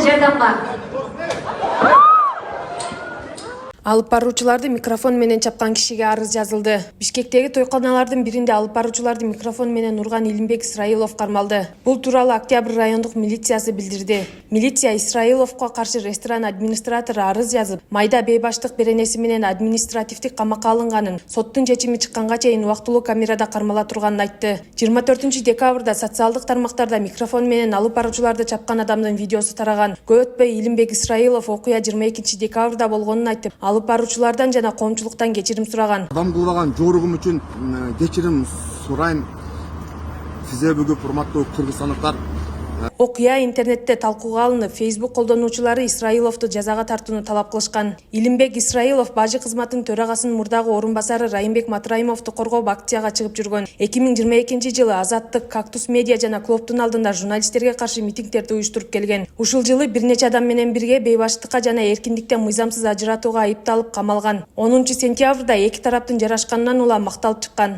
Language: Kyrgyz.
жардамга. Алып баруучуларды микрофон менен чапкан кишиге арыз жазылды. Бишкектеги тойканалардын биринде алып баруучуларды микрофон менен урган Илимбек Исраилов кармалды. Бул тууралуу Октябрь райондук милициясы билдирди. Милиция Исраиловго каршы ресторан администратору арыз жазып, майда бейбаштык беренеси менен административдик камакка алынганын, соттун чечими чыкканга чейин убактылуу камерада кармала турганын айтты. 24 декабрда социалдык тармактарда микрофон менен алып баруучуларды чапкан адамдын видеосу тараган. Көп өтпөй Илимбек Исраилов окуя 22 декабрда болгонун айтып, алып баруучулардан жана коомчулуктан кечирим сураган. Адам кылган жоругум үчүн кечирим сурайм. Сизге бүгүн урматтуу кыргызстандыктар. Окуя интернетте талкууга алынып, Facebook колдонуучулары Исраиловду жазага тартууну талап кылышкан. Илимбек Исраилов бажы кызматынын төрагасынын мурдагы орун басары Райымбек Матраимовду коргоп акцияга чыгып жүргөн. 2022 жылы Азаттык, Кактус медиа жана клубтун алдында журналисттерге каршы митингдерди уюштуруп келген. Ушул жылы бир нече адам менен бирге бейбаштыкка жана эркиндиктен мыйзамсыз ажыратууга айыпталып камалган. 10 сентябрда эки тараптын жарашканынан улам макталып чыккан.